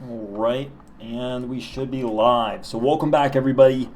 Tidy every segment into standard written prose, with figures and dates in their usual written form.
All right, and we should be live. So welcome back, everybody,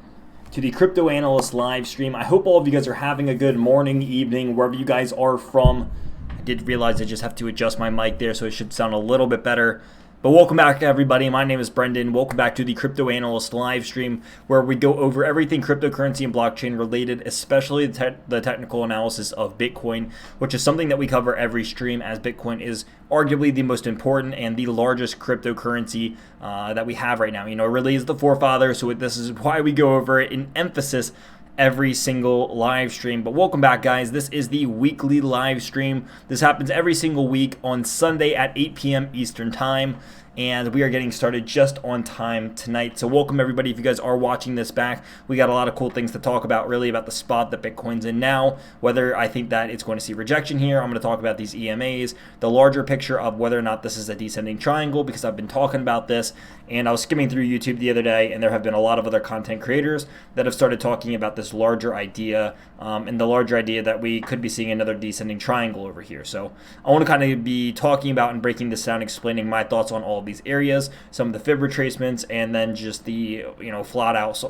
to the Crypto Analyst live stream. I hope all of you guys are having a good morning, evening, wherever you guys are from. I did realize I just have to adjust my mic there, so it should sound a little bit better. But welcome back, everybody. My name is Brendan. Welcome back to the Crypto Analyst live stream, where we go over everything cryptocurrency and blockchain related, especially the technical analysis of Bitcoin, which is something that we cover every stream, as Bitcoin is arguably the most important and the largest cryptocurrency that we have right now. You know, it really is the forefather, so this is why we go over it in emphasis every single live stream. But welcome back, guys. This is the weekly live stream. This happens every single week on Sunday at 8 p.m. Eastern Time, and we are getting started just on time tonight. So welcome, everybody. If you guys are watching this back, we got a lot of cool things to talk about, really, about the spot that Bitcoin's in now, whether I think that it's going to see rejection here. I'm going to talk about these EMAs, the larger picture of whether or not this is a descending triangle, because I've been talking about this, and I was skimming through YouTube the other day, and there have been a lot of other content creators that have started talking about this larger idea, and the larger idea that we could be seeing another descending triangle over here. So I want to kind of be talking about and breaking this down, explaining my thoughts on all of these areas, some of the fib retracements, and then just the flat out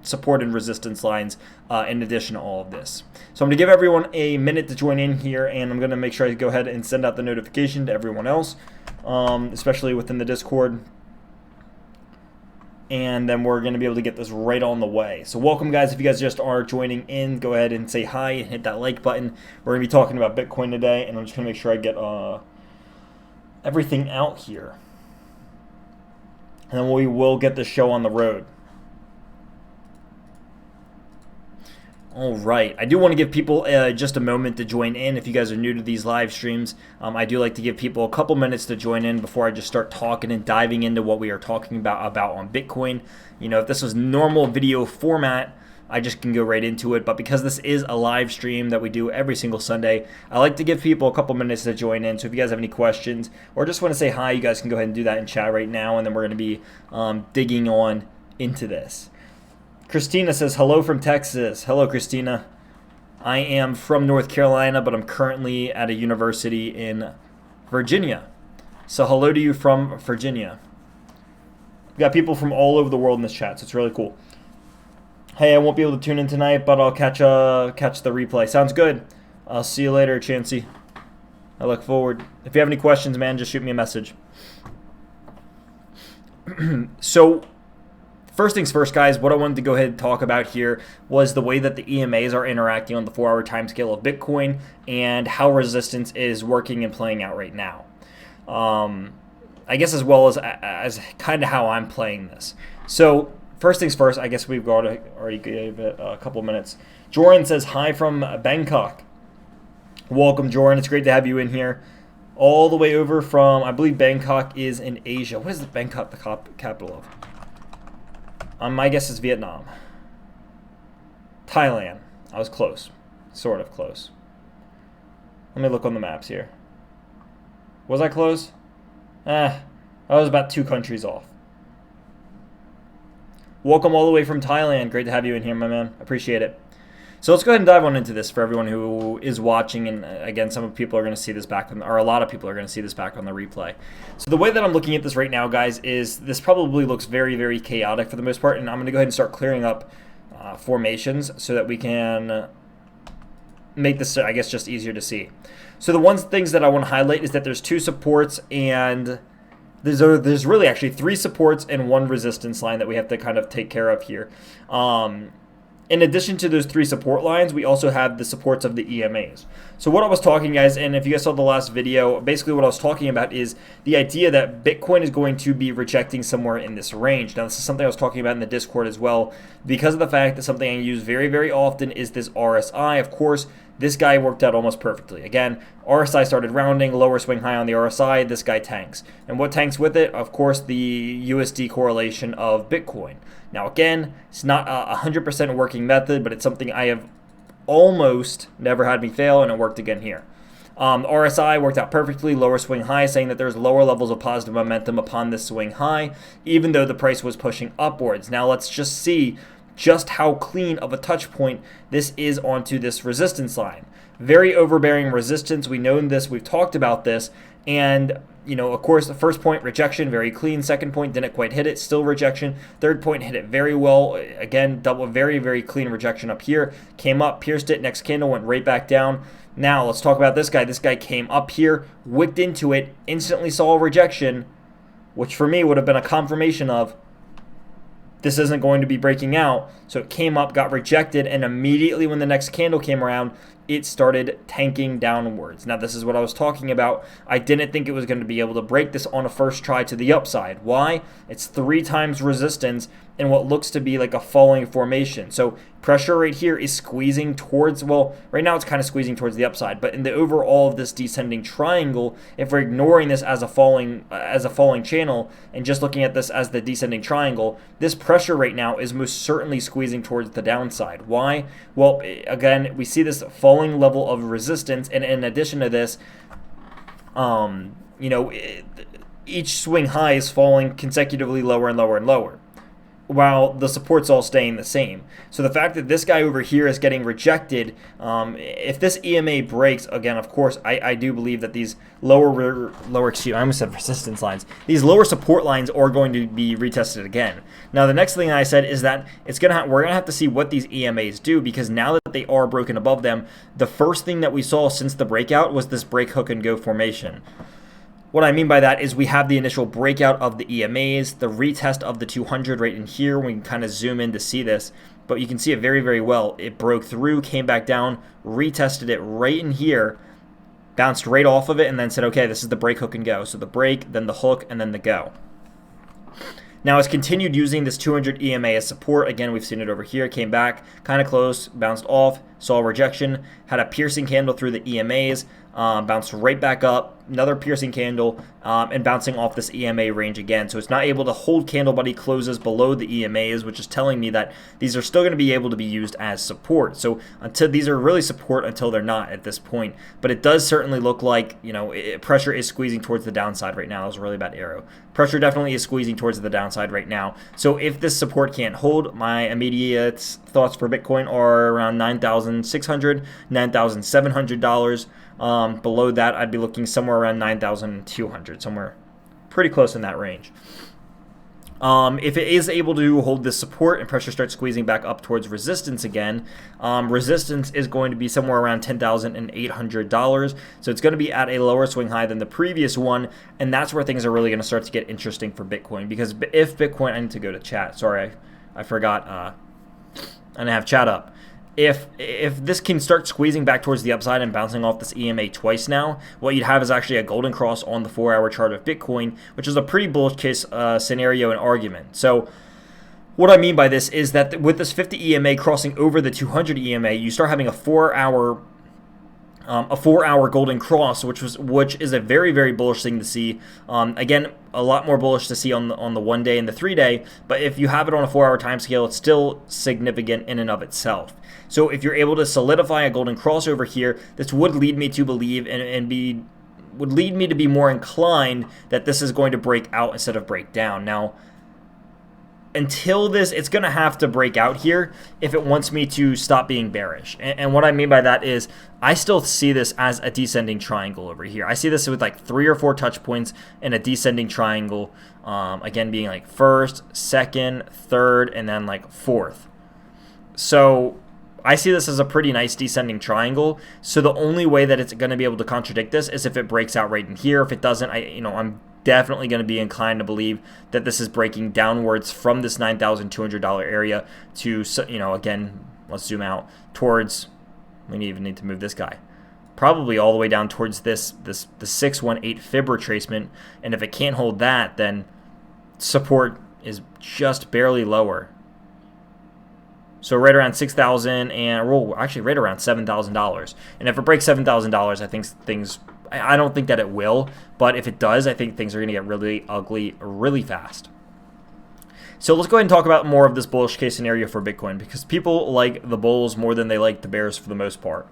support and resistance lines in addition to all of this. So I'm going to give everyone a minute to join in here, and I'm going to make sure I go ahead and send out the notification to everyone else, especially within the Discord. And then we're going to be able to get this right on the way. So welcome, guys. If you guys just are joining in, go ahead and say hi and hit that like button. We're going to be talking about Bitcoin today, and I'm just going to make sure I get everything out here. And then we will get the show on the road. All right, I do want to give people just a moment to join in. If you guys are new to these live streams, I do like to give people a couple minutes to join in before I just start talking and diving into what we are talking about on Bitcoin. You know, if this was normal video format, I just can go right into it. But because this is a live stream that we do every single Sunday, I like to give people a couple minutes to join in. So if you guys have any questions or just want to say hi, you guys can go ahead and do that in chat right now, and then we're going to be digging on into this. Christina says, hello from Texas. Hello, Christina. I am from North Carolina, but I'm currently at a university in Virginia. So hello to you from Virginia. We've got people from all over the world in this chat, so it's really cool. Hey, I won't be able to tune in tonight, but I'll catch the replay. Sounds good. I'll see you later, Chansey. I look forward. If you have any questions, man, just shoot me a message. So, first things first, guys, what I wanted to go ahead and talk about here was the way that the EMAs are interacting on the 4-hour timescale of Bitcoin and how resistance is working and playing out right now. I guess as well as kind of how I'm playing this. So first things first, I guess we've already gave it a couple minutes. Joran says, hi from Bangkok. Welcome, Joran. It's great to have you in here. All the way over from, I believe Bangkok is in Asia. What is Bangkok the capital of? My guess is Vietnam. Thailand. I was close. Sort of close. Let me look on the maps here. Was I close? I was about 2 countries off. Welcome all the way from Thailand. Great to have you in here, my man. Appreciate it. So let's go ahead and dive on into this for everyone who is watching. And again, some people are going to see this back, or a lot of people are going to see this back on the replay. So the way that I'm looking at this right now, guys, is this probably looks very, very chaotic for the most part. And I'm going to go ahead and start clearing up formations so that we can make this, I guess, just easier to see. So the things that I want to highlight is that there's 2 supports and there's really actually 3 supports and 1 resistance line that we have to kind of take care of here. In addition to those 3 support lines, we also have the supports of the EMAs. So what I was talking, guys, and if you guys saw the last video, basically what I was talking about is the idea that Bitcoin is going to be rejecting somewhere in this range. Now, this is something I was talking about in the Discord as well, because of the fact that something I use very, very often is this RSI. Of course, this guy worked out almost perfectly. Again, RSI started rounding, lower swing high on the RSI, this guy tanks. And what tanks with it? Of course, the USD correlation of Bitcoin. Now, again, it's not a 100% working method, but it's something I have almost never had me fail, and it worked again here. RSI worked out perfectly, lower swing high, saying that there's lower levels of positive momentum upon this swing high, even though the price was pushing upwards. Now, let's just see just how clean of a touch point this is onto this resistance line. very overbearing resistance. We know this, we've talked about this, and of course, the first point, rejection, very clean. Second point, didn't quite hit it, still rejection. Third point, hit it very well. Again, double, very, very clean rejection up here. Came up, pierced it, next candle, went right back down. Now, let's talk about this guy. This guy came up here, wicked into it, instantly saw a rejection, which for me would have been a confirmation of this isn't going to be breaking out. So it came up, got rejected, and immediately when the next candle came around, it started tanking downwards. Now, this is what I was talking about. I didn't think it was going to be able to break this on a first try to the upside. Why? It's 3 times resistance in what looks to be like a falling formation. So pressure right here is squeezing towards, well, right now it's kind of squeezing towards the upside, but in the overall of this descending triangle, if we're ignoring this as a falling channel and just looking at this as the descending triangle, this pressure right now is most certainly squeezing towards the downside. Why? Well, again, we see this falling level of resistance, and in addition to this, each swing high is falling consecutively lower and lower and lower, while the support's all staying the same. So the fact that this guy over here is getting rejected, if this EMA breaks, again, of course, I do believe that these lower, excuse me, I almost said resistance lines, these lower support lines are going to be retested again. Now, the next thing I said is that we're gonna have to see what these EMAs do, because now that they are broken above them, the first thing that we saw since the breakout was this break, hook, and go formation. What I mean by that is we have the initial breakout of the EMAs, the retest of the 200 right in here. We can kind of zoom in to see this, but you can see it very, very well. It broke through, came back down, retested it right in here, bounced right off of it, and then said, okay, this is the break, hook, and go. So the break, then the hook, and then the go. Now, it's continued using this 200 EMA as support. Again, we've seen it over here. Came back, kind of close, bounced off, saw rejection, had a piercing candle through the EMAs, bounced right back up, another piercing candle, and bouncing off this EMA range again. So it's not able to hold candle, but he closes below the EMAs, which is telling me that these are still going to be able to be used as support. So until these are really support until they're not at this point. But it does certainly look like, pressure is squeezing towards the downside right now. That was a really bad arrow. Pressure definitely is squeezing towards the downside right now. So if this support can't hold, my immediate thoughts for Bitcoin are around $9,600, $9,700. Below that, I'd be looking somewhere around 9,200, somewhere pretty close in that range. If it is able to hold this support and pressure starts squeezing back up towards resistance again, resistance is going to be somewhere around $10,800. So it's going to be at a lower swing high than the previous one, and that's where things are really going to start to get interesting for Bitcoin. Because if Bitcoin, I need to go to chat. Sorry, I forgot. I didn't have chat up. If this can start squeezing back towards the upside and bouncing off this EMA twice now, what you'd have is actually a golden cross on the 4-hour chart of Bitcoin, which is a pretty bullish case scenario and argument. So what I mean by this is that with this 50 EMA crossing over the 200 EMA, you start having a 4-hour golden cross, which is a very, very bullish thing to see. Again, a lot more bullish to see on the 1 day and the 3 day, but if you have it on a 4-hour time scale, it's still significant in and of itself. So if you're able to solidify a golden cross over here, this would lead me to believe would lead me to be more inclined that this is going to break out instead of break down. Now, until this, it's going to have to break out here if it wants me to stop being bearish. And what I mean by that is I still see this as a descending triangle over here. I see this with like 3 or 4 touch points in a descending triangle, again being like first, second, third, and then like fourth. So I see this as a pretty nice descending triangle. So the only way that it's going to be able to contradict this is if it breaks out right in here. If it doesn't, I'm definitely going to be inclined to believe that this is breaking downwards from this $9,200 area to, again, let's zoom out towards, we even need to move this guy, probably all the way down towards the 618 fib retracement. And if it can't hold that, then support is just barely lower. So right around $6,000 and, well, actually right around $7,000. And if it breaks $7,000, I think I don't think that it will, but if it does, I think things are going to get really ugly really fast. So let's go ahead and talk about more of this bullish case scenario for Bitcoin, because people like the bulls more than they like the bears for the most part.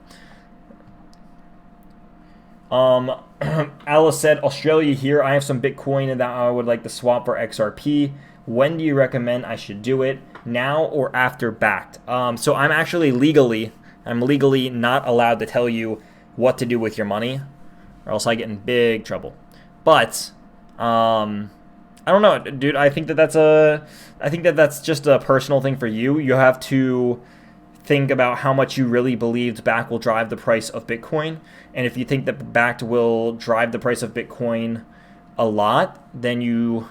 Alice said, Australia here, I have some Bitcoin that I would like to swap for XRP. When do you recommend I should do it? Now or after backed? So I'm actually legally I'm legally not allowed to tell you what to do with your money, or else I get in big trouble. But I don't know, dude. I think that's just a personal thing for you. You have to think about how much you really believed BACT will drive the price of Bitcoin, and if you think that BACT will drive the price of Bitcoin a lot, then you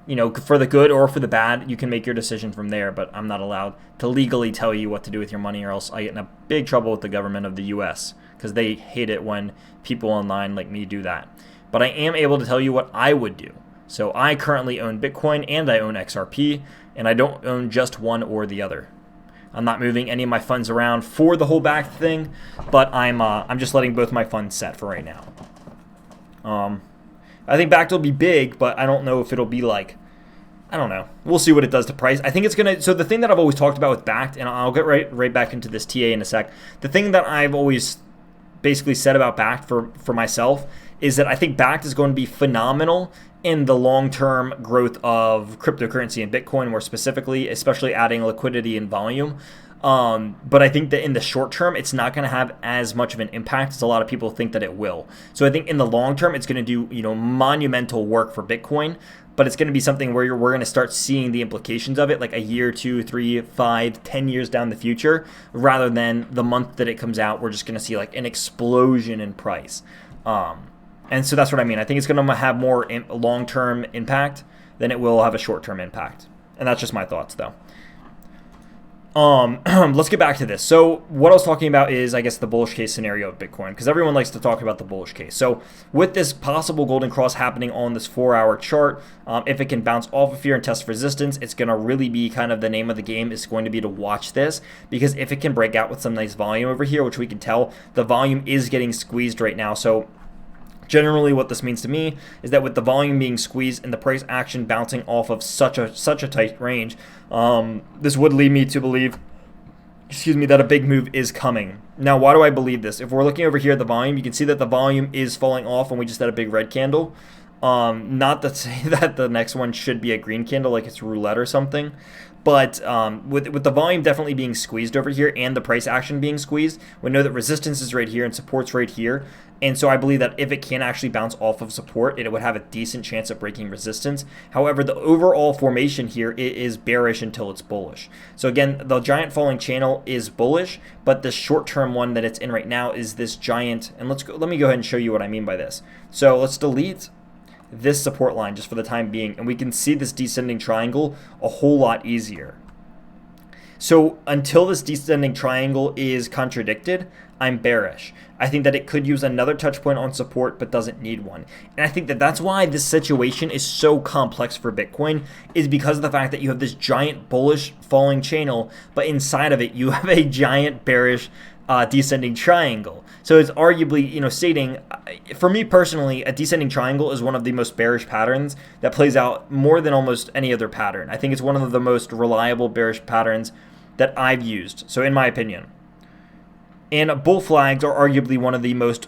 know, for the good or for the bad, you can make your decision from there. But I'm not allowed to legally tell you what to do with your money, or else I get in a big trouble with the government of the U.S. because they hate it when people online like me do that. But I am able to tell you what I would do. So I currently own Bitcoin and I own XRP, and I don't own just one or the other. I'm not moving any of my funds around for the whole BACT thing, but I'm just letting both my funds set for right now. I think BACT will be big, but I don't know if it'll be like, I don't know. We'll see what it does to price. I think it's gonna. So the thing that I've always talked about with BACT, and I'll get right back into this TA in a sec. The thing that I've always basically said about BACT for myself is that I think BACT is going to be phenomenal in the long-term growth of cryptocurrency and Bitcoin, more specifically, especially adding liquidity and volume. But I think that in the short term, it's not going to have as much of an impact as a lot of people think that it will. So I think in the long term, it's going to do, monumental work for Bitcoin, but it's going to be something where we're going to start seeing the implications of it like a year, 2, 3, 5, 10 years down the future, rather than the month that it comes out, we're just going to see like an explosion in price. And so that's what I mean. I think it's going to have more long-term impact than it will have a short-term impact. And that's just my thoughts, though. Let's get back to this. So what I was talking about is, I guess, the bullish case scenario of Bitcoin, because everyone likes to talk about the bullish case. So with this possible golden cross happening on this 4-hour chart, if it can bounce off of here and test resistance, it's going to really be kind of the name of the game is going to be to watch this, because if it can break out with some nice volume over here, which we can tell the volume is getting squeezed right now. So generally what this means to me is that with the volume being squeezed and the price action bouncing off of such a tight range, this would lead me to believe, that a big move is coming. Now, why do I believe this? If we're looking over here at the volume, you can see that the volume is falling off and we just had a big red candle. Not to say that the next one should be a green candle like it's roulette or something, but with the volume definitely being squeezed over here and the price action being squeezed, we know that resistance is right here and support's right here. And so I believe that if it can actually bounce off of support, it would have a decent chance of breaking resistance. However, the overall formation here is bearish until it's bullish. So again, the giant falling channel is bullish, but the short-term one that it's in right now is this giant. And let me go ahead and show you what I mean by this. So let's delete this support line just for the time being, and we can see this descending triangle a whole lot easier. So until this descending triangle is contradicted, I'm bearish. I think that it could use another touch point on support but doesn't need one. And I think that that's why this situation is so complex for Bitcoin, is because of the fact that you have this giant bullish falling channel, but inside of it you have a giant bearish descending triangle. So it's arguably, stating, for me personally, a descending triangle is one of the most bearish patterns that plays out more than almost any other pattern. I think it's one of the most reliable bearish patterns that I've used, so in my opinion. And bull flags are arguably one of the most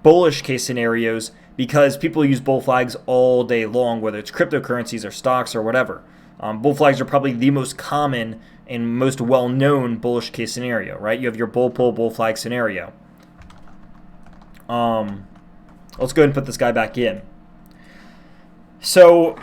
bullish case scenarios because people use bull flags all day long, whether it's cryptocurrencies or stocks or whatever. Bull flags are probably the most common and most well-known bullish case scenario, right? You have your bull pull, bull flag scenario. Let's go ahead and put this guy back in. So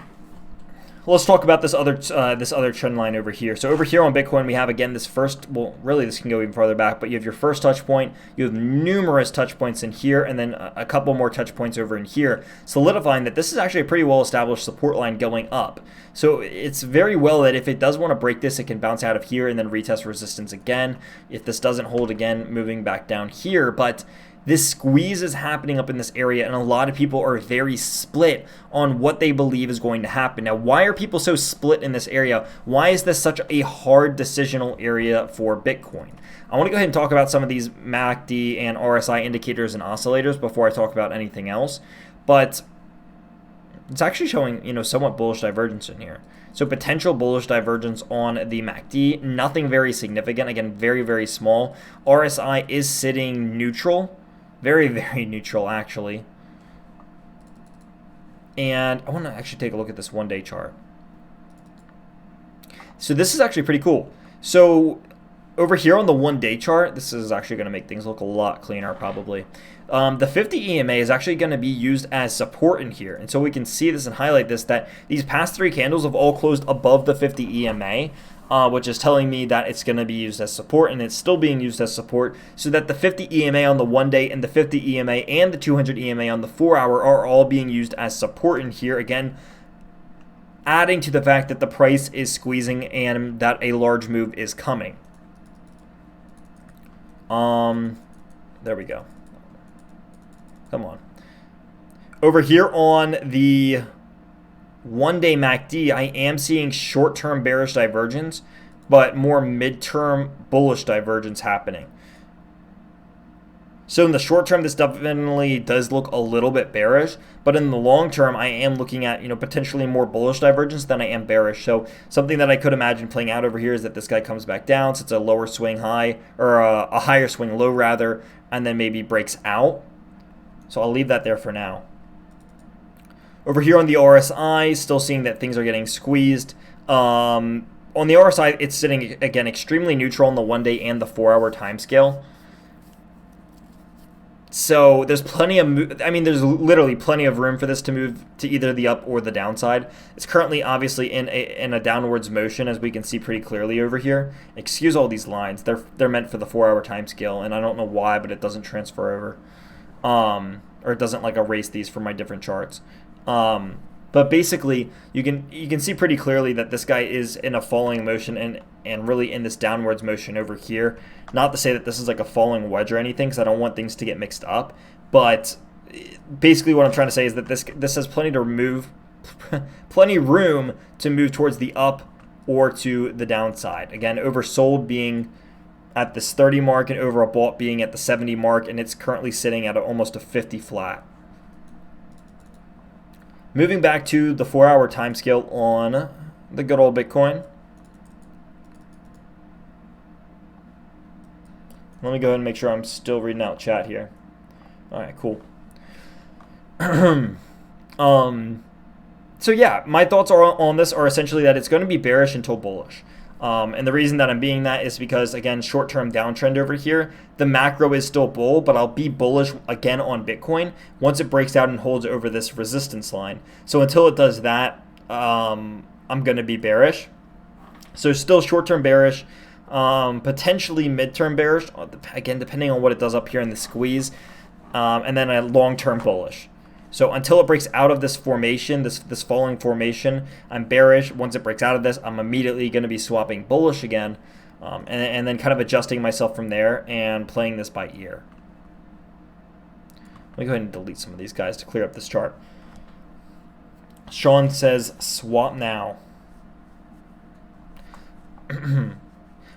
let's talk about this other trend line over here. So over here on Bitcoin, we have again this first, well, really this can go even farther back, but you have your first touch point, you have numerous touch points in here, and then a couple more touch points over in here, solidifying that this is actually a pretty well-established support line going up. So it's very well that if it does want to break this, it can bounce out of here and then retest resistance again. If this doesn't hold again, moving back down here, but this squeeze is happening up in this area, and a lot of people are very split on what they believe is going to happen. Now, why are people so split in this area? Why is this such a hard decisional area for Bitcoin? I want to go ahead and talk about some of these MACD and RSI indicators and oscillators before I talk about anything else. But it's actually showing, somewhat bullish divergence in here. So potential bullish divergence on the MACD, nothing very significant. Again, very, very small. RSI is sitting neutral. Very, very neutral, actually. And I want to actually take a look at this one-day chart. So this is actually pretty cool. So over here on the 1-day chart, this is actually going to make things look a lot cleaner probably. The 50 EMA is actually going to be used as support in here. And so we can see this and highlight this, that these past 3 candles have all closed above the 50 EMA, which is telling me that it's going to be used as support, and it's still being used as support, so that the 50 EMA on the 1-day and the 50 EMA and the 200 EMA on the 4-hour are all being used as support in here. Again, adding to the fact that the price is squeezing and that a large move is coming. There we go. Come on. Over here on the 1-day MACD, I am seeing short-term bearish divergence, but more mid-term bullish divergence happening. So in the short term, this definitely does look a little bit bearish, but in the long term, I am looking at, potentially more bullish divergence than I am bearish. So something that I could imagine playing out over here is that this guy comes back down, so it's a lower swing high, or a higher swing low rather, and then maybe breaks out. So I'll leave that there for now. Over here on the RSI, still seeing that things are getting squeezed. On the RSI, it's sitting, again, extremely neutral on the 1-day and the 4-hour time scale. So there's plenty of, there's literally plenty of room for this to move to either the up or the downside. It's currently obviously in a downwards motion, as we can see pretty clearly over here. Excuse all these lines; they're meant for the 4-hour time scale, and I don't know why, but it doesn't transfer over, or it doesn't like erase these from my different charts. But basically, you can see pretty clearly that this guy is in a falling motion and really in this downwards motion over here. Not to say that this is like a falling wedge or anything, because I don't want things to get mixed up. But basically, what I'm trying to say is that this has plenty room to move towards the up or to the downside. Again, oversold being at this 30 mark and overbought being at the 70 mark, and it's currently sitting at almost a 50 flat. Moving back to the 4-hour time scale on the good old Bitcoin. Let me go ahead and make sure I'm still reading out chat here. All right, cool. So yeah, my thoughts on this are essentially that it's going to be bearish until bullish. And the reason that I'm being that is because, again, short-term downtrend over here. The macro is still bull, but I'll be bullish again on Bitcoin once it breaks out and holds over this resistance line. So until it does that, I'm going to be bearish. So still short-term bearish, potentially mid-term bearish, again, depending on what it does up here in the squeeze, and then a long-term bullish. So until it breaks out of this formation, this falling formation, I'm bearish. Once it breaks out of this, I'm immediately going to be swapping bullish again, and then kind of adjusting myself from there and playing this by ear. Let me go ahead and delete some of these guys to clear up this chart. Sean says, swap now.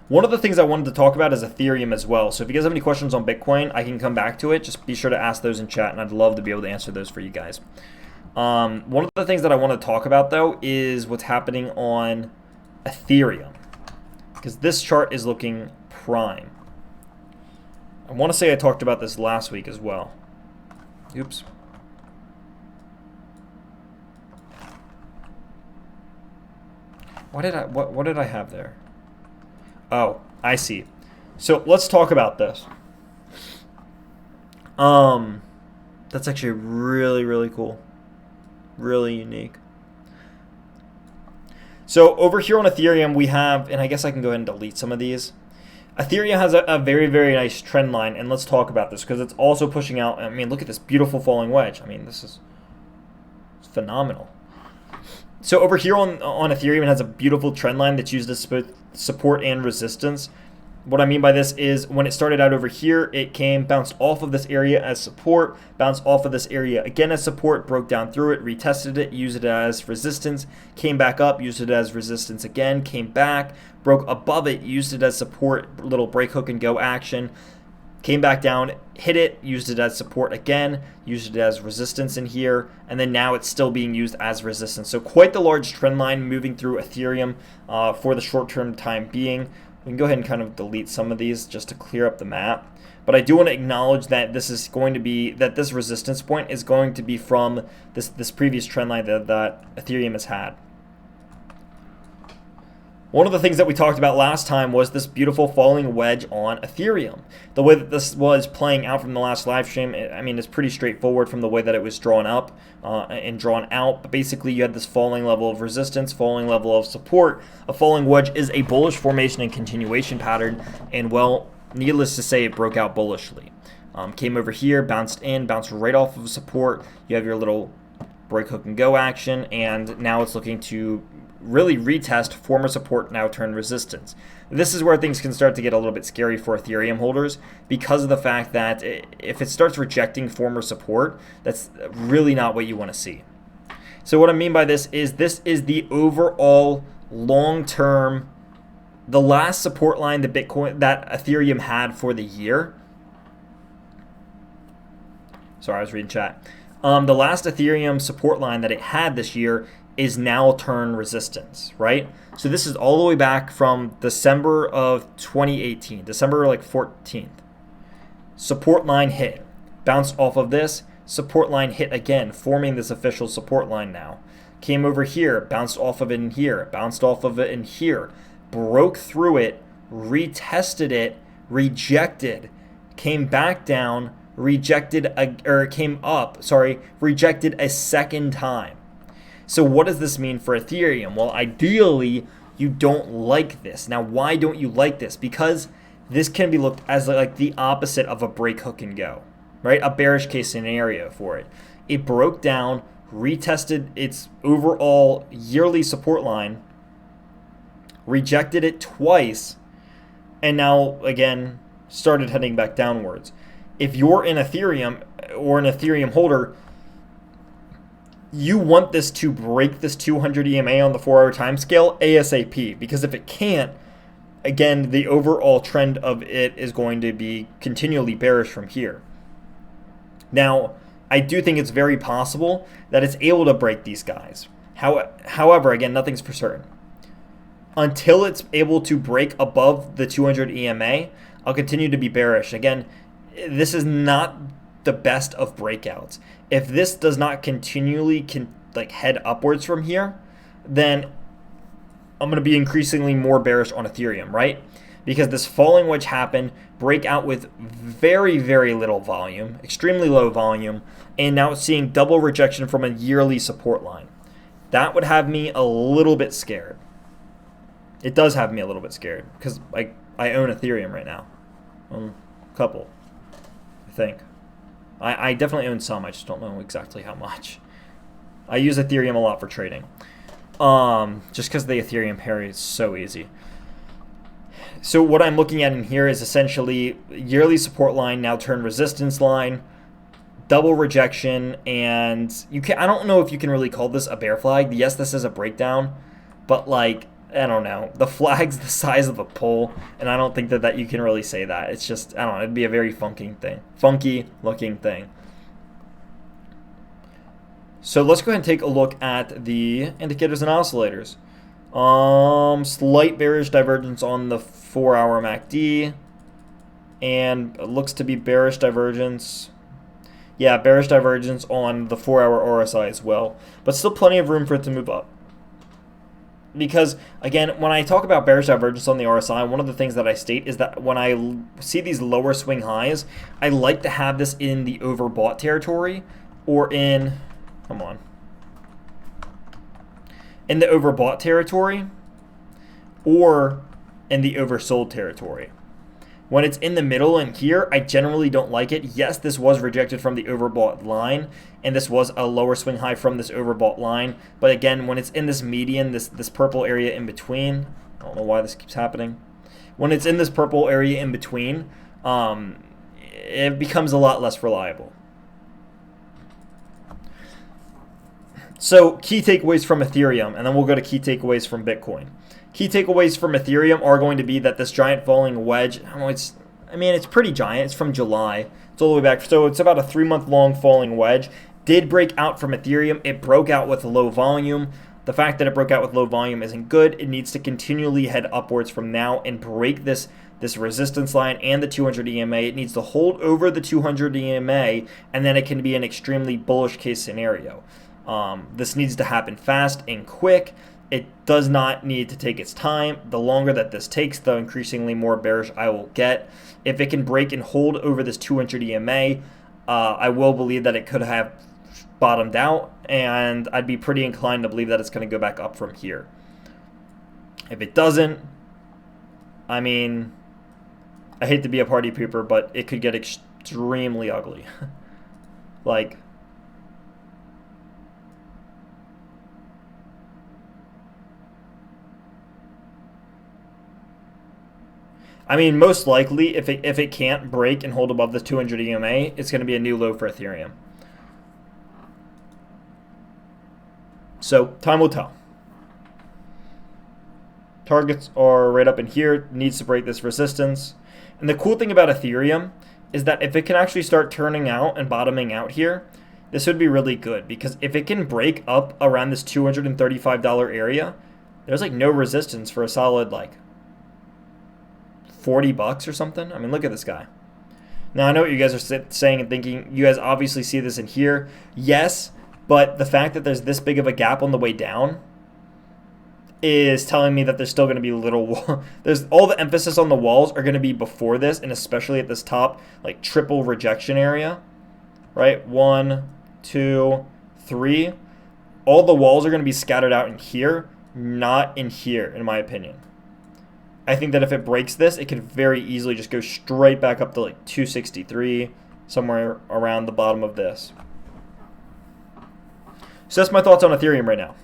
One of the things I wanted to talk about is Ethereum as well. So if you guys have any questions on Bitcoin, I can come back to it. Just be sure to ask those in chat, and I'd love to be able to answer those for you guys. One of the things that I want to talk about, though, is what's happening on Ethereum, because this chart is looking prime. I want to say I talked about this last week as well. Oops. What did I have there? Oh, I see. So let's talk about this. That's actually really, really cool. Really unique. So over here on Ethereum, we have, and I guess I can go ahead and delete some of these. Ethereum has a very, very nice trend line, and let's talk about this because it's also pushing out. I mean, look at this beautiful falling wedge. I mean, this is phenomenal. So over here on Ethereum, it has a beautiful trend line that's used as support and resistance. What I mean by this is when it started out over here, it bounced off of this area as support, bounced off of this area again as support, broke down through it, retested it, used it as resistance, came back up, used it as resistance again, came back, broke above it, used it as support, little break hook and go action, came back down, hit it, used it as support again, used it as resistance in here, and then now it's still being used as resistance. So quite the large trend line moving through Ethereum for the short-term time being. We can go ahead and kind of delete some of these just to clear up the map. But I do want to acknowledge that this is going to be, that this resistance point is going to be from this previous trend line that Ethereum has had. One of the things that we talked about last time was this beautiful falling wedge on Ethereum. The way that this was playing out from the last live stream, I mean, it's pretty straightforward from the way that it was drawn up and drawn out. But basically, you had this falling level of resistance, falling level of support. A falling wedge is a bullish formation and continuation pattern. And, well, needless to say, it broke out bullishly. Came over here, bounced in, bounced right off of support. You have your little break, hook, and go action. And now it's looking to really retest former support, now turn resistance. This is where things can start to get a little bit scary for Ethereum holders because of the fact that if it starts rejecting former support, that's really not what you want to see. So what I mean by this is the overall long-term, the last support line that Ethereum had for the year. Sorry, I was reading chat. The last Ethereum support line that it had this year is now turn resistance, right? So this is all the way back from December of 2018, December like 14th. Support line hit, bounced off of this, support line hit again, forming this official support line now. Came over here, bounced off of it in here, bounced off of it in here, broke through it, retested it, rejected, came back down, rejected a second time. So what does this mean for Ethereum? Well, ideally, you don't like this. Now, why don't you like this? Because this can be looked as like the opposite of a break, hook, and go, right? A bearish case scenario for it. It broke down, retested its overall yearly support line, rejected it twice, and now, again, started heading back downwards. If you're in Ethereum or an Ethereum holder, you want this to break this 200 EMA on the 4-hour time scale ASAP, because if it can't, again, the overall trend of it is going to be continually bearish from here. Now, I do think it's very possible that it's able to break these guys. However, again, nothing's for certain. Until it's able to break above the 200 EMA, I'll continue to be bearish. Again, this is not the best of breakouts. If this does not continually head upwards from here, then I'm going to be increasingly more bearish on Ethereum, right? Because this falling wedge happened, break out with very, very little volume, extremely low volume, and now it's seeing double rejection from a yearly support line. That would have me a little bit scared. It does have me a little bit scared because I own Ethereum right now. A couple, I think. I definitely own some. I just don't know exactly how much. I use Ethereum a lot for trading. Just because the Ethereum pair is so easy. So what I'm looking at in here is essentially yearly support line, now turn resistance line, double rejection, and I don't know if you can really call this a bear flag. Yes, this is a breakdown, but I don't know. The flag's the size of a pole, and I don't think that you can really say that. It's just, I don't know, it'd be a very funky looking thing. So let's go ahead and take a look at the indicators and oscillators. Slight bearish divergence on the 4-hour MACD, and it looks to be bearish divergence. Yeah, bearish divergence on the 4-hour RSI as well, but still plenty of room for it to move up. Because, again, when I talk about bearish divergence on the RSI, one of the things that I state is that when I see these lower swing highs, I like to have this in the overbought territory or in the overbought territory or in the oversold territory. When it's in the middle and here, I generally don't like it. Yes, this was rejected from the overbought line, and this was a lower swing high from this overbought line. But again, when it's in this median, this purple area in between, I don't know why this keeps happening. When it's in this purple area in between, it becomes a lot less reliable. So key takeaways from Ethereum, and then we'll go to key takeaways from Bitcoin. Key takeaways from Ethereum are going to be that this giant falling wedge, it's pretty giant. It's from July. It's all the way back. So it's about a 3-month-long falling wedge. Did break out from Ethereum. It broke out with low volume. The fact that it broke out with low volume isn't good. It needs to continually head upwards from now and break this resistance line and the 200 EMA. It needs to hold over the 200 EMA, and then it can be an extremely bullish case scenario. This needs to happen fast and quick. It does not need to take its time. The longer that this takes, the increasingly more bearish I will get. If it can break and hold over this 200 EMA, I will believe that it could have bottomed out, and I'd be pretty inclined to believe that it's going to go back up from here. If it doesn't, I mean, I hate to be a party pooper, but it could get extremely ugly. Like, I mean, most likely, if it can't break and hold above the 200 EMA, it's going to be a new low for Ethereum. So, time will tell. Targets are right up in here. Needs to break this resistance. And the cool thing about Ethereum is that if it can actually start turning out and bottoming out here, this would be really good. Because if it can break up around this $235 area, there's like no resistance for a solid like $40 or something. I mean, look at this guy. Now, I know what you guys are saying and thinking. You guys obviously see this in here. Yes, but the fact that there's this big of a gap on the way down is telling me that there's still going to be little there's all the emphasis on the walls are going to be before this, and especially at this top like triple rejection area, right? 1, 2, 3. All the walls are going to be scattered out in here, not in here, in my opinion. I think that if it breaks this, it could very easily just go straight back up to like 263, somewhere around the bottom of this. So that's my thoughts on Ethereum right now.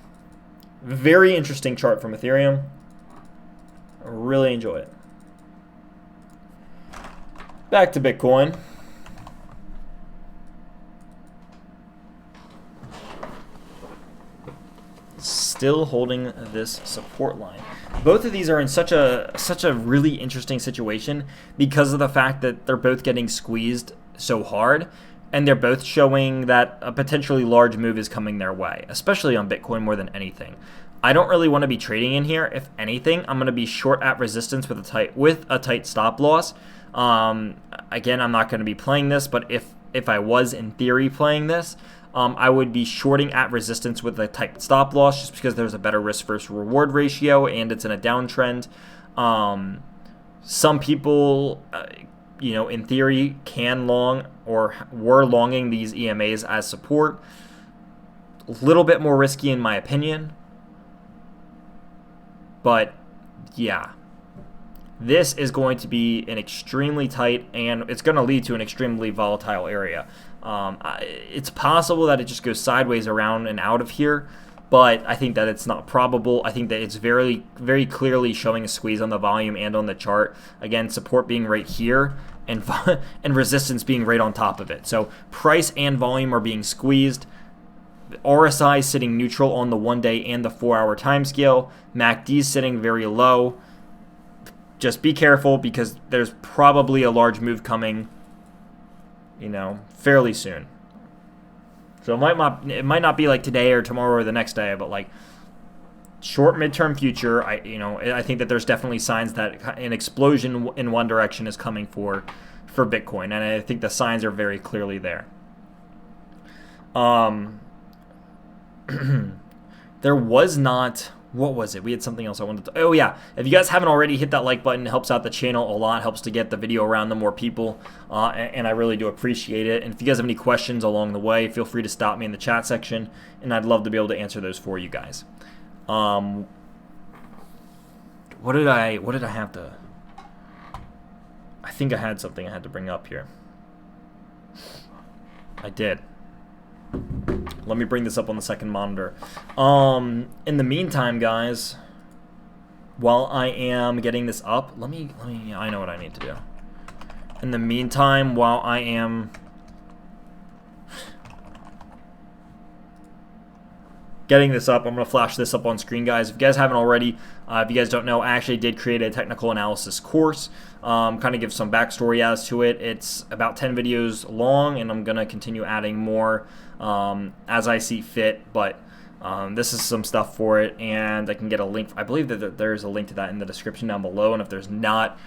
Very interesting chart from Ethereum. I really enjoy it. Back to Bitcoin. Still holding this support line. Both of these are in such a really interesting situation because of the fact that they're both getting squeezed so hard, and they're both showing that a potentially large move is coming their way, especially on Bitcoin more than anything. I don't really want to be trading in here. If anything, I'm going to be short at resistance with a tight stop loss. Again, I'm not going to be playing this, but if I was in theory playing this, I would be shorting at resistance with a tight stop loss just because there's a better risk versus reward ratio and it's in a downtrend. Some people, in theory, can long or were longing these EMAs as support. A little bit more risky in my opinion. But yeah, this is going to be an extremely tight, and it's going to lead to an extremely volatile area. It's possible that it just goes sideways around and out of here, but I think that it's not probable. I think that it's very, very clearly showing a squeeze on the volume and on the chart. Again, support being right here and resistance being right on top of it. So price and volume are being squeezed. RSI sitting neutral on the 1-day and the 4-hour time scale. MACD sitting very low. Just be careful because there's probably a large move coming, fairly soon. So it might not be like today or tomorrow or the next day, but like short midterm future, I think that there's definitely signs that an explosion in one direction is coming for Bitcoin, and I think the signs are very clearly there. There was not, what was it? We had something else I wanted to, oh yeah, if you guys haven't already, hit that like button. It helps out the channel a lot, helps to get the video around to more people, and I really do appreciate it. And if you guys have any questions along the way, feel free to stop me in the chat section, and I'd love to be able to answer those for you guys. What did I have to, I think I had something I had to bring up here. I did. Let me bring this up on the second monitor. In the meantime, guys, while I am getting this up, let me I know what I need to do. In the meantime, while I am getting this up, I'm going to flash this up on screen, guys. If you guys haven't already, if you guys don't know, I actually did create a technical analysis course. Kind of give some backstory as to it. It's about 10 videos long, and I'm going to continue adding more as I see fit. But this is some stuff for it, and I can get a link. I believe that there's a link to that in the description down below, and if there's not,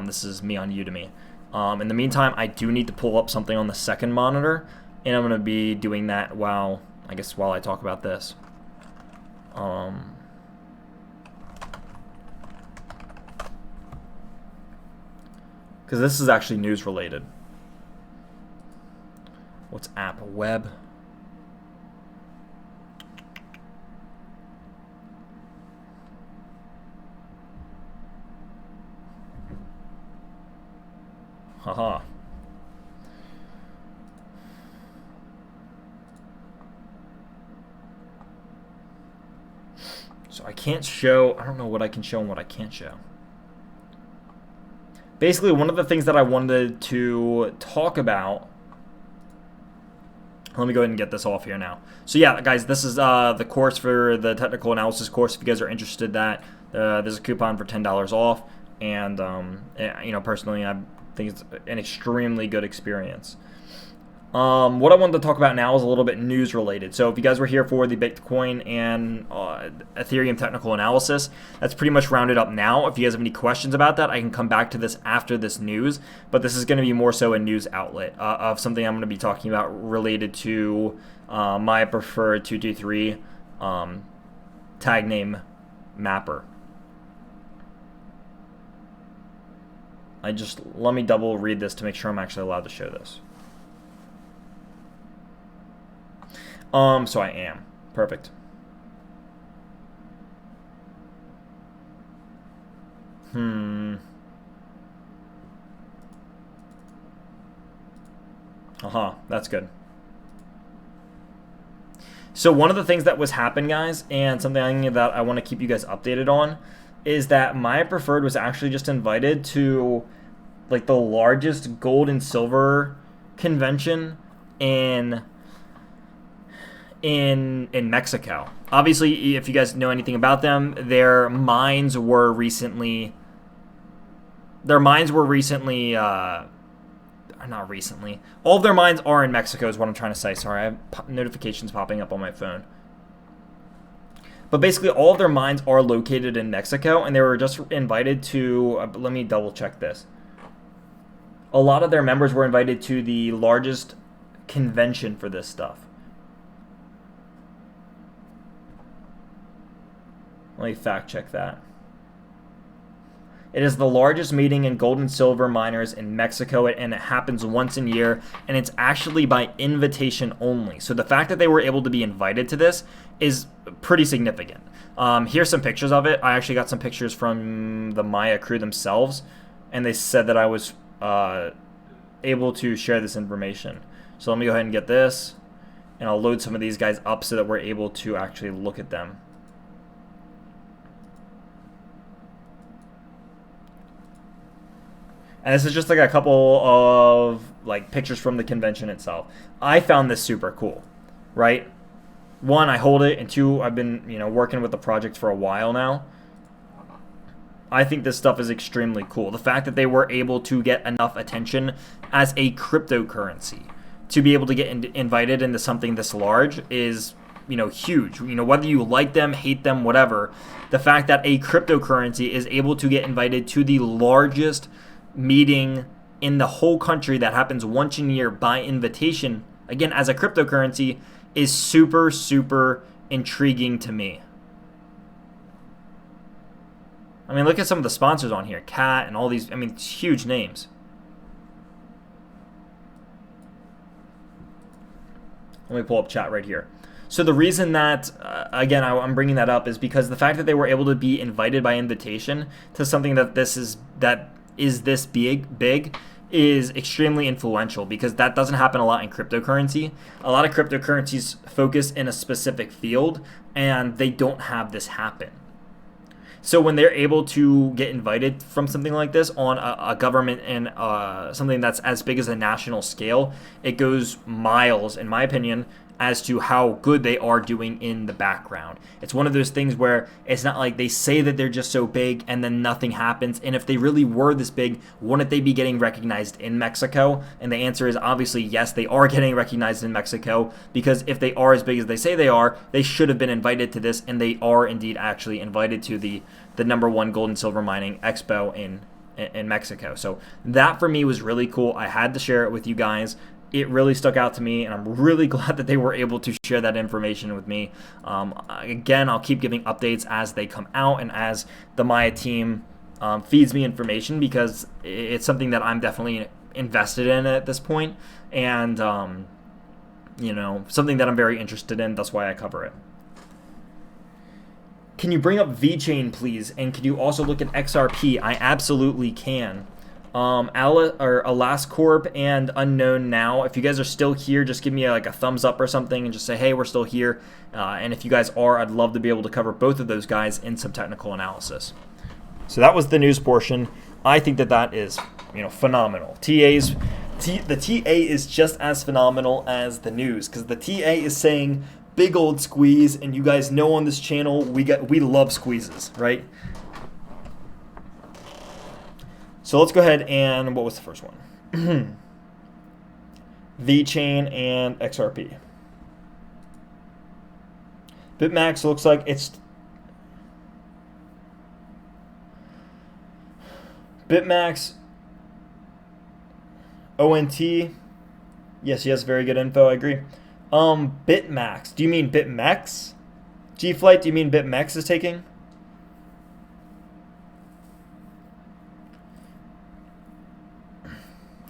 this is me on Udemy. In the meantime, I do need to pull up something on the second monitor, and I'm going to be doing that while I talk about this. because this is actually news related. What's app? Web? Haha. So I can't show, I don't know what I can show and what I can't show. Basically, one of the things that I wanted to talk about, let me go ahead and get this off here now. So yeah, guys, this is the course for the technical analysis course. If you guys are interested in that, there's a coupon for $10 off. And, you know, personally, I think it's an extremely good experience. What I wanted to talk about now is a little bit news related. So if you guys were here for the Bitcoin and Ethereum technical analysis, that's pretty much rounded up now. If you guys have any questions about that, I can come back to this after this news. But this is going to be more so a news outlet of something I'm going to be talking about related to my preferred 223 tag name mapper. Let me double read this to make sure I'm actually allowed to show this. So I am. Perfect. That's good. So one of the things that was happening, guys, and something that I want to keep you guys updated on, is that my preferred was actually just invited to like the largest gold and silver convention in Mexico. Obviously, if you guys know anything about them, their mines were recently not recently. All of their mines are in Mexico is what I'm trying to say. Sorry, I have notifications popping up on my phone. But basically, all of their mines are located in Mexico, and they were just invited to, let me double check this. A lot of their members were invited to the largest convention for this stuff. Let me fact check that. It is the largest meeting in gold and silver miners in Mexico, and it happens once a year, and it's actually by invitation only. So the fact that they were able to be invited to this is pretty significant. Here's some pictures of it. I actually got some pictures from the Maya crew themselves, and they said that I was able to share this information. So let me go ahead and get this, and I'll load some of these guys up so that we're able to actually look at them. And this is just like a couple of like pictures from the convention itself. I found this super cool, right? One, I hold it, and two, I've been, working with the project for a while now. I think this stuff is extremely cool. The fact that they were able to get enough attention as a cryptocurrency to be able to get invited into something this large is, huge. Whether you like them, hate them, whatever, the fact that a cryptocurrency is able to get invited to the largest meeting in the whole country that happens once a year by invitation, again, as a cryptocurrency, is super, super intriguing to me. I mean, look at some of the sponsors on here. Cat and all these, huge names. Let me pull up chat right here. So the reason that, again, I'm bringing that up is because the fact that they were able to be invited by invitation to something that is this big is extremely influential, because that doesn't happen a lot in cryptocurrency. A lot of cryptocurrencies focus in a specific field, and they don't have this happen. So when they're able to get invited from something like this on a government and something that's as big as a national scale, it goes miles, in my opinion, as to how good they are doing in the background. It's one of those things where it's not like they say that they're just so big and then nothing happens. And if they really were this big, wouldn't they be getting recognized in Mexico? And the answer is obviously yes, they are getting recognized in Mexico, because if they are as big as they say they are, they should have been invited to this, and they are indeed actually invited to the #1 gold and silver mining expo in Mexico. So that for me was really cool. I had to share it with you guys. It really stuck out to me, and I'm really glad that they were able to share that information with me. Again, I'll keep giving updates as they come out and as the Maya team feeds me information because it's something that I'm definitely invested in at this point, and you know, something that I'm very interested in. That's why I cover it. Can you bring up VeChain, please? And can you also look at XRP? I absolutely can. Alascorp and Unknown Now. If you guys are still here, just give me like a thumbs up or something and just say, hey, we're still here. And if you guys are, I'd love to be able to cover both of those guys in some technical analysis. So that was the news portion. I think that is, you know, phenomenal. The TA is just as phenomenal as the news, because the TA is saying big old squeeze, and you guys know on this channel we love squeezes, right? So let's go ahead and, what was the first one? VeChain and XRP. BitMax looks like it's BitMax ONT. Yes, very good info. I agree. BitMax. Do you mean BitMEX? G-Flight, do you mean BitMEX is taking?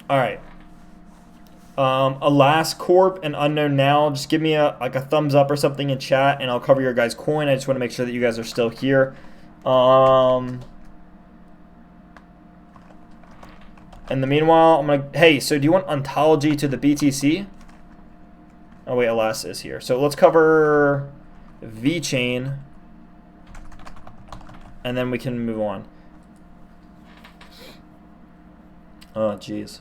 All right. Alascorp and Unknown Now, just give me a thumbs up or something in chat, and I'll cover your guys' coin. I just want to make sure that you guys are still here. In the meanwhile, I'm gonna. Hey, so do you want ontology to the BTC? Oh wait, Alas is here. So let's cover VeChain, and then we can move on. Oh, jeez.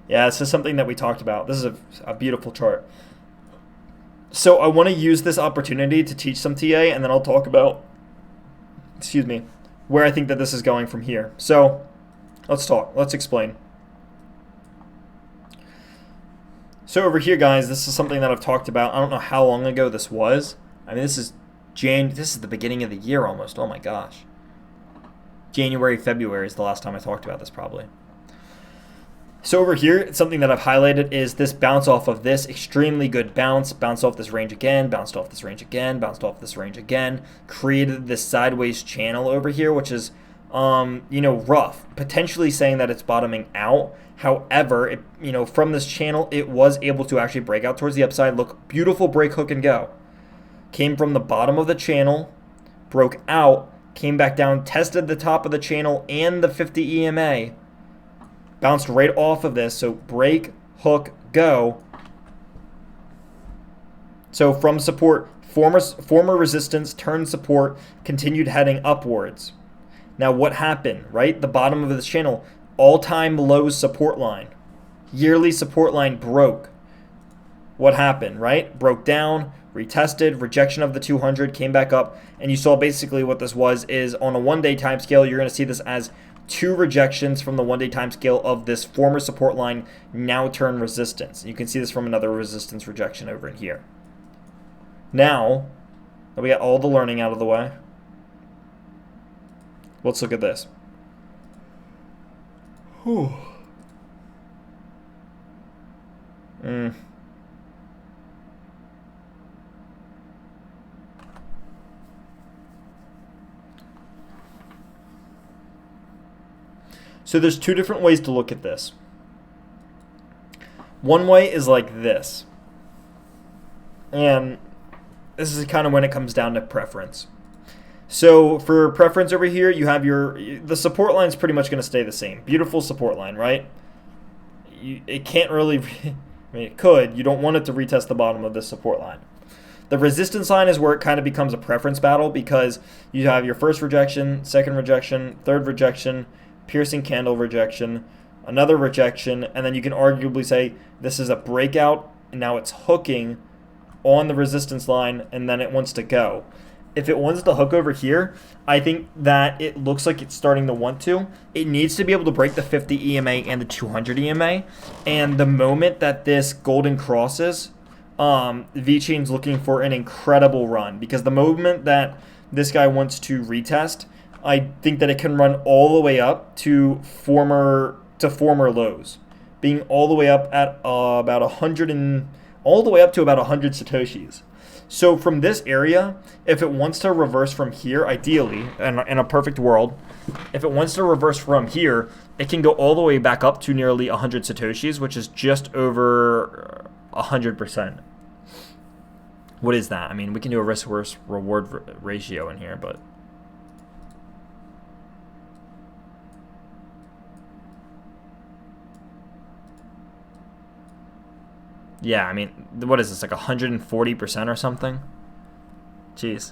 Yeah, this is something that we talked about. This is a beautiful chart. So I want to use this opportunity to teach some TA, and then I'll talk about, excuse me, where I think that this is going from here. So let's talk. Let's explain. So over here, guys, this is something that I've talked about. I don't know how long ago this was. I mean, this is the beginning of the year almost. Oh my gosh. January, February is the last time I talked about this probably. So over here, something that I've highlighted is this bounce off of this extremely good bounce, bounced off this range again, bounced off this range again, bounced off this range again, created this sideways channel over here, which is, you know, rough, potentially saying that it's bottoming out. However, it, you know, from this channel, it was able to actually break out towards the upside. Look, beautiful break, hook, and go. Came from the bottom of the channel, broke out, came back down, tested the top of the channel and the 50 EMA, bounced right off of this. So break, hook, go. So from support, former resistance turned support, continued heading upwards. Now what happened, right? The bottom of this channel, all-time low support line, yearly support line broke. What happened, right? Broke down, retested, rejection of the 200, came back up, and you saw basically what this was is on a one-day time scale, you're going to see this as two rejections from the one-day time scale of this former support line now turn resistance. You can see this from another resistance rejection over in here. Now that we got all the learning out of the way, let's look at this. Whew. So there's two different ways to look at this. One way is like this. And this is kind of when it comes down to preference. So for preference over here, you have the support line is pretty much going to stay the same. Beautiful support line, right? It can't really, I mean, it could. You don't want it to retest the bottom of this support line. The resistance line is where it kind of becomes a preference battle because you have your first rejection, second rejection, third rejection, piercing candle rejection, another rejection, and then you can arguably say this is a breakout, and now it's hooking on the resistance line, and then it wants to go. If it wants to hook over here, I think that it looks like it's starting to want to. It needs to be able to break the 50 EMA and the 200 EMA, and the moment that this golden crosses, VeChain's looking for an incredible run, because the moment that this guy wants to retest, I think that it can run all the way up to former lows, being all the way up at about 100 and all the way up to about 100 Satoshis. So from this area, if it wants to reverse from here, ideally, in a perfect world, if it wants to reverse from here, it can go all the way back up to nearly 100 Satoshis, which is just over 100%. What is that? I mean, we can do a risk-reward ratio in here, but... yeah, I mean, what is this, like 140% or something? Jeez.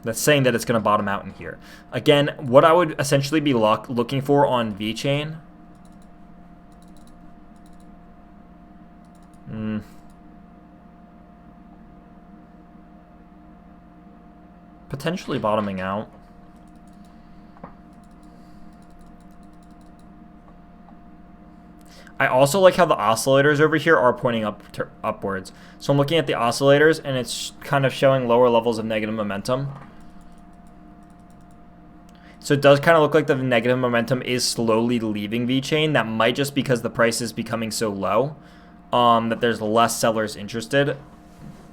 That's saying that it's going to bottom out in here. Again, what I would essentially be looking for on VeChain... potentially bottoming out. I also like how the oscillators over here are pointing upwards. So I'm looking at the oscillators and it's kind of showing lower levels of negative momentum. So it does kind of look like the negative momentum is slowly leaving VeChain. That might just because the price is becoming so low that there's less sellers interested.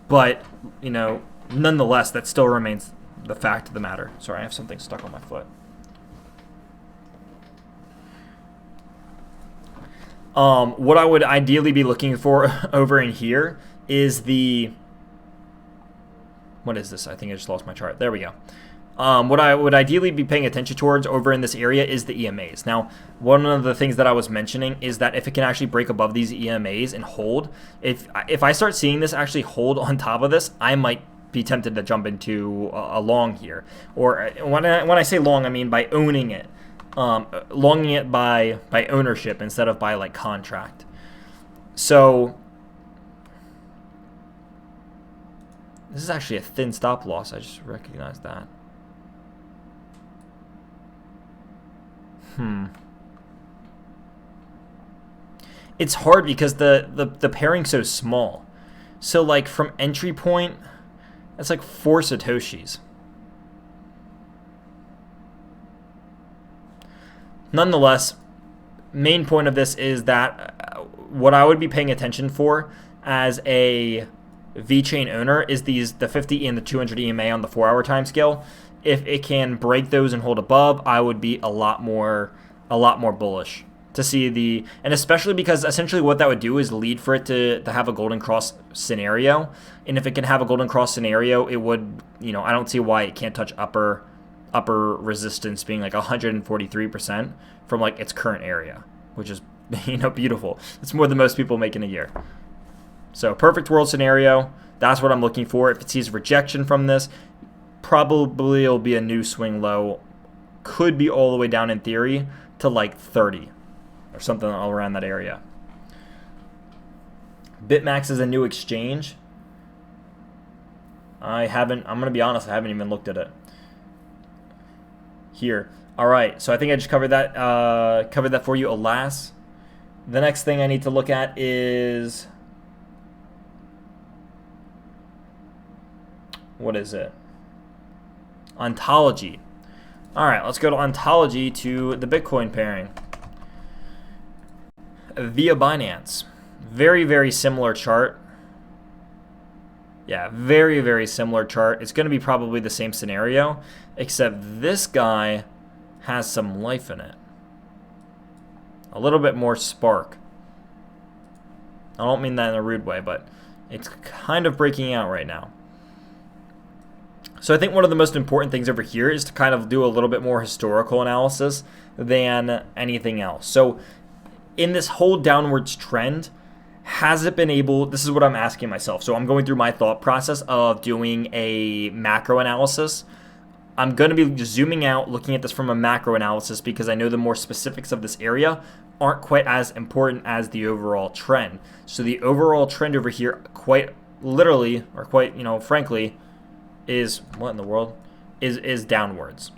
But, you know, nonetheless, that still remains the fact of the matter. Sorry, I have something stuck on my foot. What I would ideally be looking for over in here is the... what is this? I think I just lost my chart. There we go. What I would ideally be paying attention towards over in this area is the EMAs. Now, one of the things that I was mentioning is that if it can actually break above these EMAs and hold, if I start seeing this actually hold on top of this, I might be tempted to jump into a long here. Or when I say long, I mean by owning it. Longing it by ownership instead of by like contract. So this is actually a thin stop loss. I just recognized that. It's hard because the pairing's so small. So like from entry point, that's like 4 Satoshis. Nonetheless, main point of this is that what I would be paying attention for as a VeChain owner is the 50 and the 200 EMA on the 4-hour time scale. If it can break those and hold above, I would be a lot more bullish to see and especially because essentially what that would do is lead for it to have a golden cross scenario. And if it can have a golden cross scenario, it would, you know, I don't see why it can't touch upper resistance being like 143% from like its current area, which is, you know, beautiful. It's more than most people make in a year. So perfect world scenario, that's what I'm looking for. If it sees rejection from this, probably it'll be a new swing low. Could be all the way down in theory to like 30 or something all around that area. BitMax is a new exchange. I'm going to be honest, I haven't even looked at it. Here. All right, so I think I just covered that for you, alas. The next thing I need to look at is, what is it? Ontology. All right, let's go to Ontology to the Bitcoin pairing. Via Binance. Very, very similar chart. Yeah, very, very similar chart. It's going to be probably the same scenario, except this guy has some life in it. A little bit more spark. I don't mean that in a rude way, but it's kind of breaking out right now. So I think one of the most important things over here is to kind of do a little bit more historical analysis than anything else. So in this whole downwards trend, has it been able, this is what I'm asking myself. So I'm going through my thought process of doing a macro analysis. I'm going to be zooming out, looking at this from a macro analysis because I know the more specifics of this area aren't quite as important as the overall trend. So the overall trend over here quite literally, or quite, you know, frankly, is, what in the world, is downwards.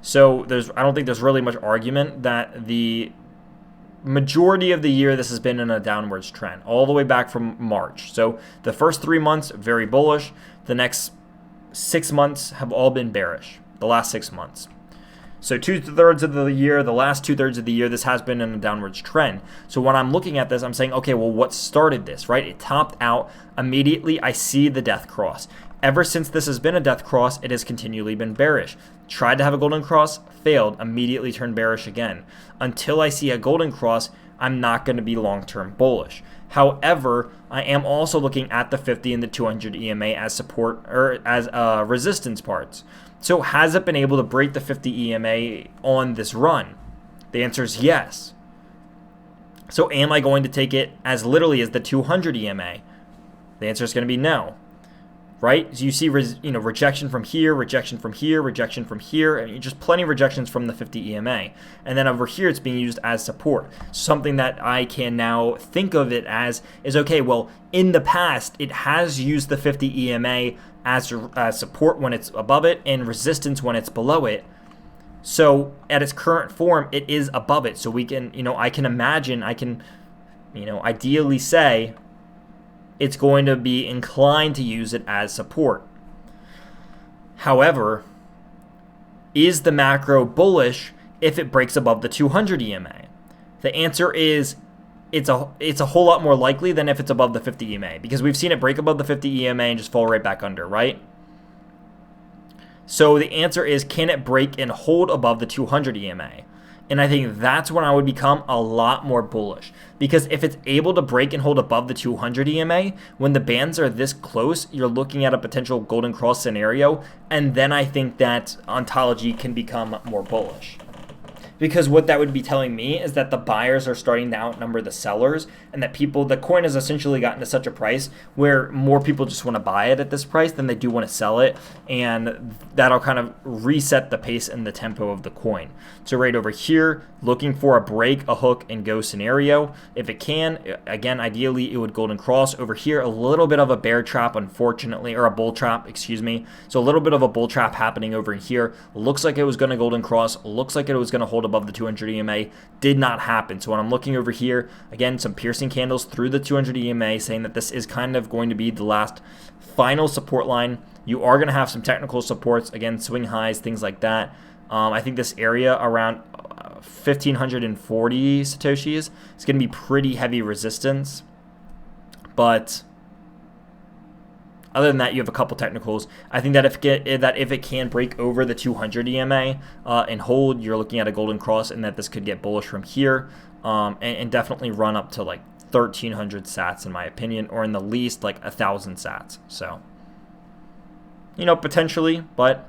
So I don't think there's really much argument that the majority of the year this has been in a downwards trend, all the way back from March. So the first 3 months, very bullish. The next 6 months have all been bearish, the last 6 months. So 2/3 of the year, the last 2/3 of the year, this has been in a downwards trend. So when I'm looking at this, I'm saying, okay, well, what started this, right? It topped out. Immediately, I see the death cross. Ever since this has been a death cross, it has continually been bearish. Tried to have a golden cross, failed, immediately turned bearish again. Until I see a golden cross, I'm not going to be long-term bullish. However, I am also looking at the 50 and the 200 EMA as support or as resistance parts. So has it been able to break the 50 EMA on this run? The answer is yes. So am I going to take it as literally as the 200 EMA? The answer is going to be no. Right? So you see, rejection from here, rejection from here, rejection from here, and just plenty of rejections from the 50 EMA. And then over here, it's being used as support. Something that I can now think of it as is, okay, well, in the past, it has used the 50 EMA as support when it's above it and resistance when it's below it. So at its current form, it is above it. So we can, I can imagine, ideally say, it's going to be inclined to use it as support. However, is the macro bullish if it breaks above the 200 EMA? The answer is it's a whole lot more likely than if it's above the 50 EMA, because we've seen it break above the 50 EMA and just fall right back under, right? So the answer is, can it break and hold above the 200 EMA? And I think that's when I would become a lot more bullish. Because if it's able to break and hold above the 200 EMA, when the bands are this close, you're looking at a potential golden cross scenario. And then I think that ontology can become more bullish. Because what that would be telling me is that the buyers are starting to outnumber the sellers, and that the coin has essentially gotten to such a price where more people just want to buy it at this price than they do want to sell it, and that'll kind of reset the pace and the tempo of the coin. So right over here, looking for a break, a hook, and go scenario. If it can, again, ideally it would golden cross. Over here, a little bit of a bear trap, unfortunately, or a bull trap, excuse me. So a little bit of a bull trap happening over here. Looks like it was going to golden cross. Looks like it was going to hold above the 200 EMA. Did not happen. So when I'm looking over here, again, some piercing candles through the 200 EMA saying that this is kind of going to be the last final support line. You are going to have some technical supports, again, swing highs, things like that. I think this area around 1,540 Satoshis is going to be pretty heavy resistance. But other than that, you have a couple technicals. I think that if it can break over the 200 EMA and hold, you're looking at a golden cross, and that this could get bullish from here and definitely run up to like 1,300 sats in my opinion, or in the least like 1,000 sats. So, potentially, but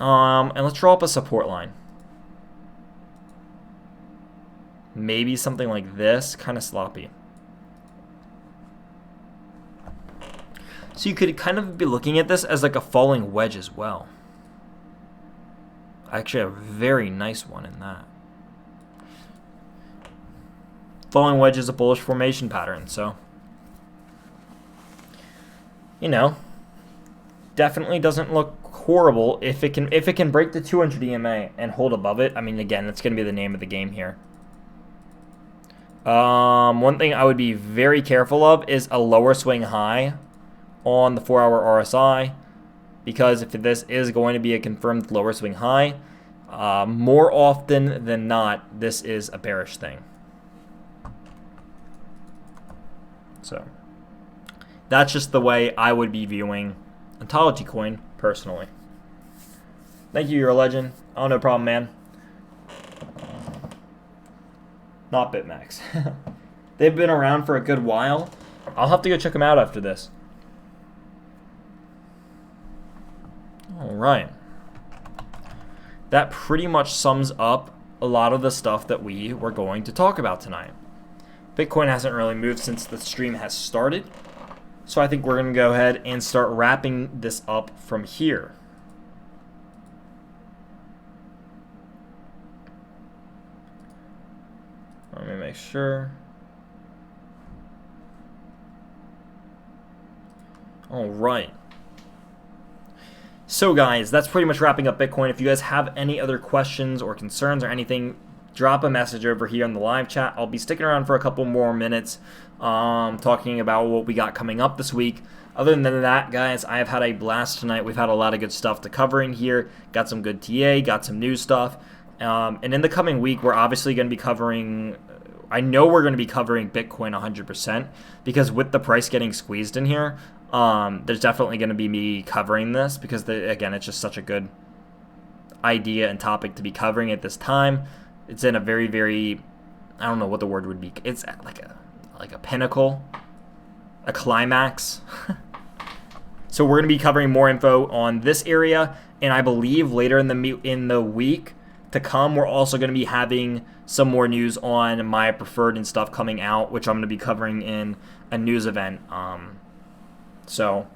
and let's draw up a support line. Maybe something like this, kind of sloppy. So you could kind of be looking at this as like a falling wedge as well. Actually, a very nice one in that. Falling wedge is a bullish formation pattern, so definitely doesn't look horrible if it can break the 200 EMA and hold above it. I mean, again, that's going to be the name of the game here. One thing I would be very careful of is a lower swing high on the 4-hour RSI, because if this is going to be a confirmed lower swing high, more often than not, this is a bearish thing. So that's just the way I would be viewing Ontology Coin personally. Thank you, you're a legend. Oh, no problem, man. Not BitMax. They've been around for a good while. I'll have to go check them out after this. All right. That pretty much sums up a lot of the stuff that we were going to talk about tonight. Bitcoin hasn't really moved since the stream has started, so I think we're going to go ahead and start wrapping this up from here. Let me make sure. All right. So guys, that's pretty much wrapping up Bitcoin. If you guys have any other questions or concerns or anything, drop a message over here in the live chat. I'll be sticking around for a couple more minutes talking about what we got coming up this week. Other than that, guys, I have had a blast tonight. We've had a lot of good stuff to cover in here. Got some good TA, got some new stuff. And in the coming week, we're obviously going to be covering... I know we're going to be covering Bitcoin 100% because with the price getting squeezed in here, there's definitely going to be me covering this because, again, it's just such a good idea and topic to be covering at this time. It's in a very, very... I don't know what the word would be. It's like a pinnacle, a climax. So we're going to be covering more info on this area, and I believe later in the week to come, we're also going to be having some more news on my preferred and stuff coming out, which I'm going to be covering in a news event. So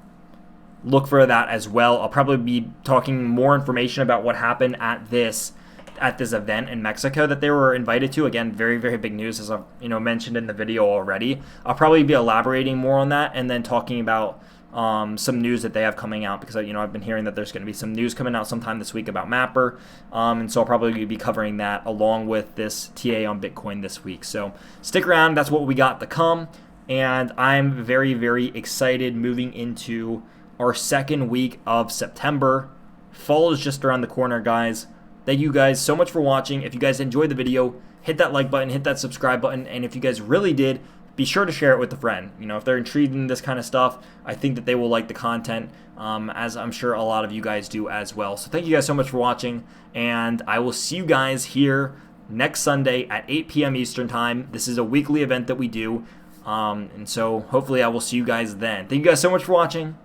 look for that as well. I'll probably be talking more information about what happened at this event in Mexico that they were invited to. Again, very, very big news, as I've mentioned in the video already. I'll probably be elaborating more on that and then talking about some news that they have coming out because I've been hearing that there's going to be some news coming out sometime this week about Mapper, and so I'll probably be covering that along with this TA on Bitcoin this week. So stick around. That's what we got to come, and I'm very, very excited moving into our second week of September. Fall is just around the corner, guys. Thank you guys so much for watching. If you guys enjoyed the video, hit that like button, hit that subscribe button, and if you guys really did, be sure to share it with a friend. If they're intrigued in this kind of stuff, I think that they will like the content, as I'm sure a lot of you guys do as well. So thank you guys so much for watching, and I will see you guys here next Sunday at 8 p.m. Eastern Time. This is a weekly event that we do, and so hopefully I will see you guys then. Thank you guys so much for watching,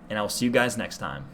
and I will see you guys next time.